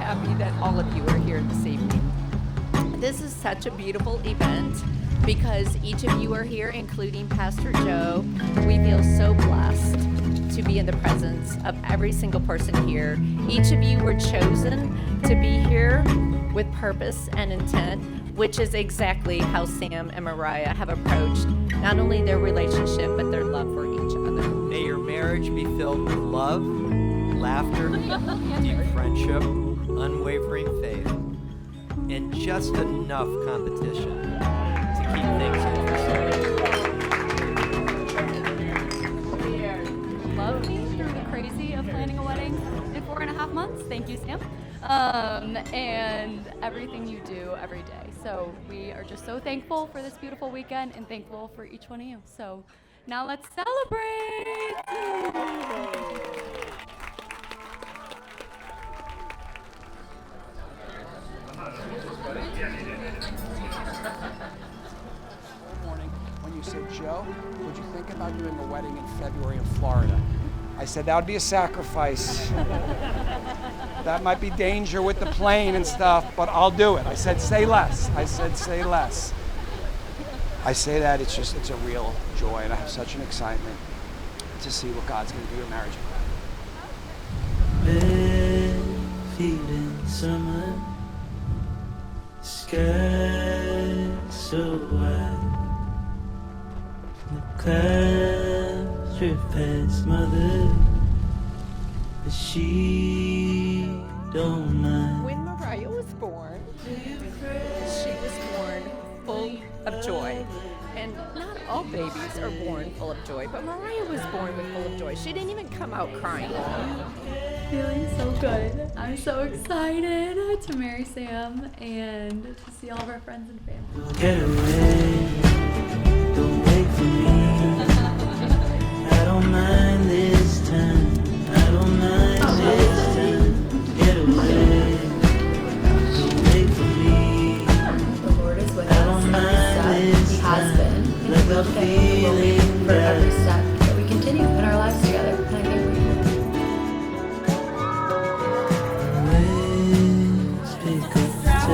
happy that all of you are here this evening. This is such a beautiful event because each of you are here, including Pastor Joe. We feel so blessed to be in the presence of every single person here. Each of you were chosen to be here with purpose and intent, which is exactly how Sam and Mariah have approached not only their relationship, but their love for each other. May your marriage be filled with love, laughter, deep friendship, unwavering faith, and just enough competition to keep things interesting. Love me through the crazy of planning a wedding in 4.5 months. Thank you, Sam. And everything you do every day. So we are just so thankful for this beautiful weekend and thankful for each one of you. So now let's celebrate. Morning, when you said, Joe, would you think about doing a wedding in February in Florida? I said, that would be a sacrifice. That might be danger with the plane and stuff, but I'll do it. I said, say less. I said, say less. I say that, it's a real joy, and I have such an excitement to see what God's going to do in marriage. Bare feet in summer, sky so wide, the clouds drift past mother, but she don't mind. When Mariah was born, she was born full of joy. And not all babies are born full of joy, but Mariah was born full of joy. She didn't even come out crying. Feeling so good. I'm so excited to marry Sam and to see all of our friends and family. Get away, don't wait for me. I don't mind this time. I don't mind this time. Get away, don't wait for me. The Lord is with I don't us every mind step. this He has time. been. And He will be for every step that we continue in our lives together. And I think Let's pick up the time.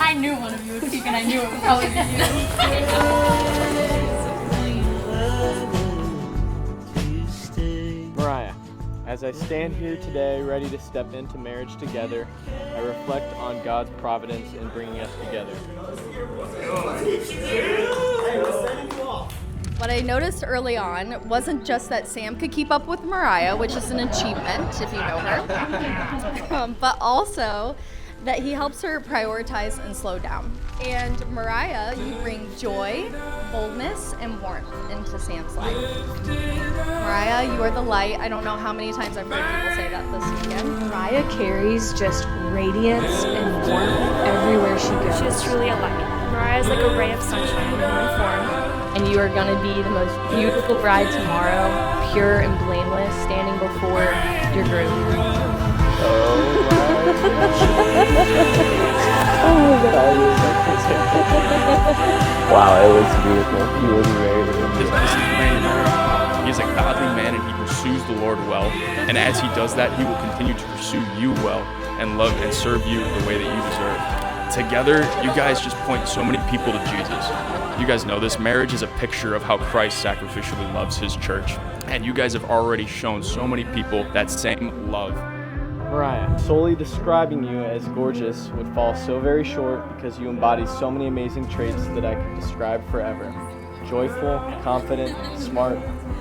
I knew one of you would peek and I knew it would probably be you. Mariah, as I stand here today ready to step into marriage together, I reflect on God's providence in bringing us together. What I noticed early on wasn't just that Sam could keep up with Mariah, which is an achievement if you know her, but also that he helps her prioritize and slow down. And Mariah, you bring joy, boldness, and warmth into Sam's life. Mariah, you are the light. I don't know how many times I've heard people say that this weekend. Mariah carries just radiance and warmth everywhere she goes. She is truly a light. Mariah is like a ray of sunshine in human form. And you are going to be the most beautiful bride tomorrow, pure and blameless, standing before your groom. Wow, it was beautiful. He was very This man, he is a godly man and he pursues the Lord well. And as he does that, he will continue to pursue you well and love and serve you the way that you deserve. Together, you guys just point so many people to Jesus. You guys know this. Marriage is a picture of how Christ sacrificially loves his church. And you guys have already shown so many people that same love. Mariah, solely describing you as gorgeous would fall so very short because you embody so many amazing traits that I could describe forever. Joyful, confident, smart,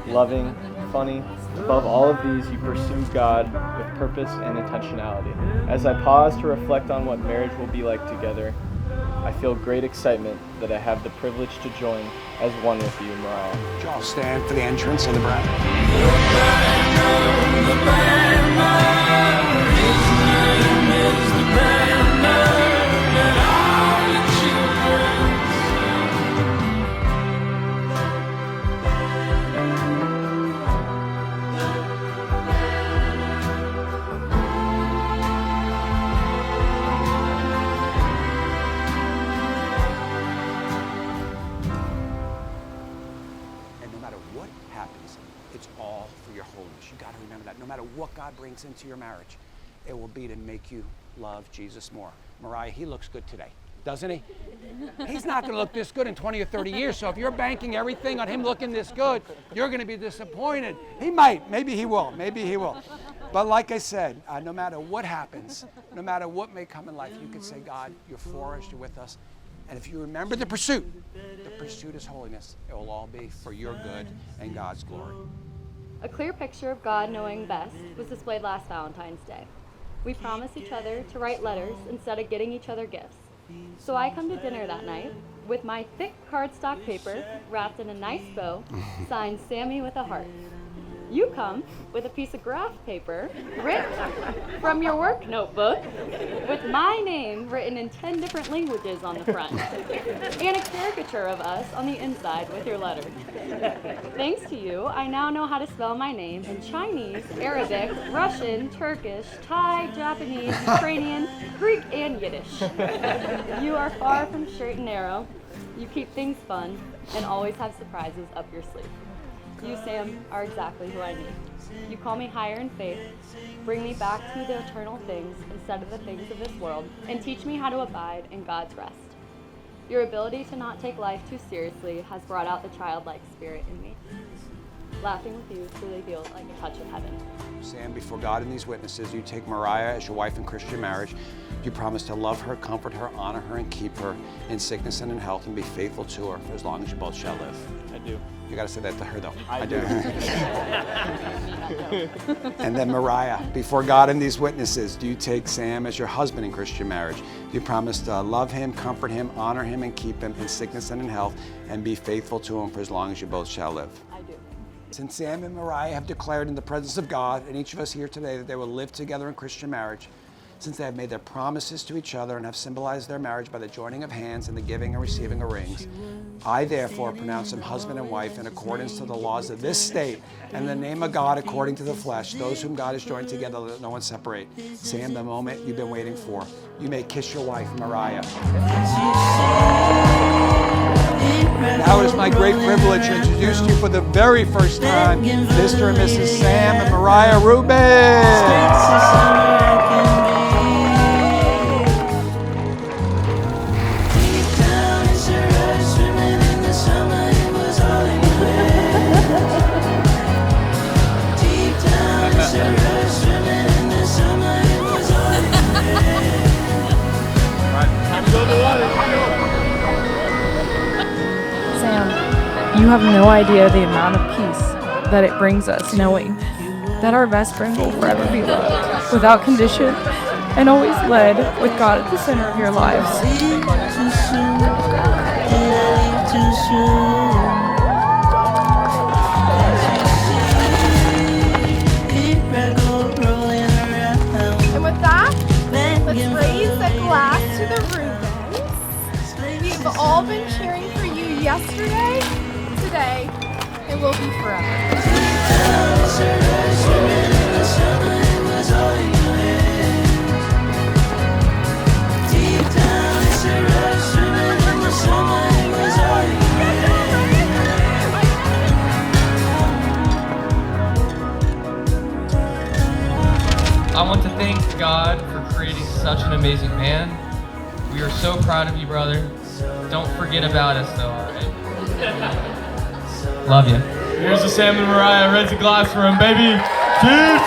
loving, funny. Above all of these, you pursue God with purpose and intentionality. As I pause to reflect on what marriage will be like together, I feel great excitement that I have the privilege to join as one with you, Mariah. I'll stand for the entrance of the bride. And no matter what happens, it's all for your you got to remember that. No matter what God brings into your marriage, it will be to make you love Jesus more. Mariah, he looks good today, doesn't he? He's not going to look this good in 20 or 30 years, so if you're banking everything on him looking this good, you're going to be disappointed. He might. Maybe he will. Maybe he will. But like I said, no matter what happens, no matter what may come in life, you can say, God, you're for us, you're with us. And if you remember the pursuit is holiness. It will all be for your good and God's glory. A clear picture of God knowing best was displayed last Valentine's Day. We promised each other to write letters instead of getting each other gifts. So I come to dinner that night with my thick cardstock paper wrapped in a nice bow, signed Sammy with a heart. You come with a piece of graph paper ripped from your work notebook with my name written in 10 different languages on the front and a caricature of us on the inside with your letter. Thanks to you, I now know how to spell my name in Chinese, Arabic, Russian, Turkish, Thai, Japanese, Ukrainian, Greek, and Yiddish. You are far from straight and narrow. You keep things fun and always have surprises up your sleeve. You, Sam, are exactly who I need. You call me higher in faith, bring me back to the eternal things instead of the things of this world, and teach me how to abide in God's rest. Your ability to not take life too seriously has brought out the childlike spirit in me. Laughing with you truly feels like a touch of heaven. Sam, before God and these witnesses, you take Mariah as your wife in Christian marriage. You promise to love her, comfort her, honor her, and keep her in sickness and in health, and be faithful to her for as long as you both shall live. I do. You got to say that to her, though. I do. And then Mariah, before God and these witnesses, do you take Sam as your husband in Christian marriage? You promise to love him, comfort him, honor him, and keep him in sickness and in health, and be faithful to him for as long as you both shall live. I do. Since Sam and Mariah have declared in the presence of God and each of us here today that they will live together in Christian marriage, since they have made their promises to each other and have symbolized their marriage by the joining of hands and the giving and receiving of rings, I therefore pronounce them husband and wife in accordance to the laws of this state and in the name of God according to the flesh, those whom God has joined together, let no one separate. Sam, the moment you've been waiting for. You may kiss your wife, Mariah. Now it is my great privilege to introduce to you for the very first time, Mr. and Mrs. Sam and Mariah Rubins. Sam, you have no idea the amount of peace that it brings us knowing that our best friend will forever be loved, without condition, and always led with God at the center of your lives. And with that, let's raise a glass to the Rubins. We've all been cheering for you yesterday, today, and will be forever. I want to thank God for creating such an amazing man. We are so proud of you, brother. Don't forget about us, though, all right? Love you. Here's the Sam and Mariah. Raise a glass for him, baby. Cheers!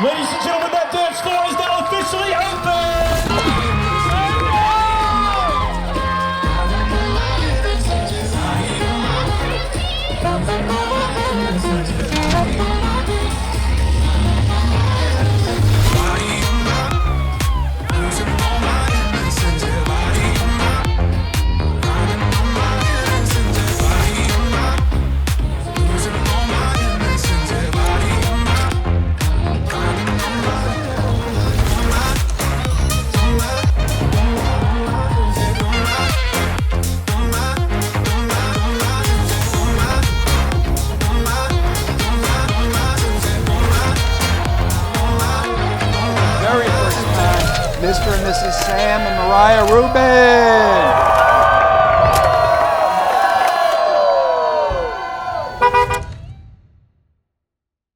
Ladies and gentlemen, that dance floor is now officially Mr. and Mrs. Sam and Mariah Rubin.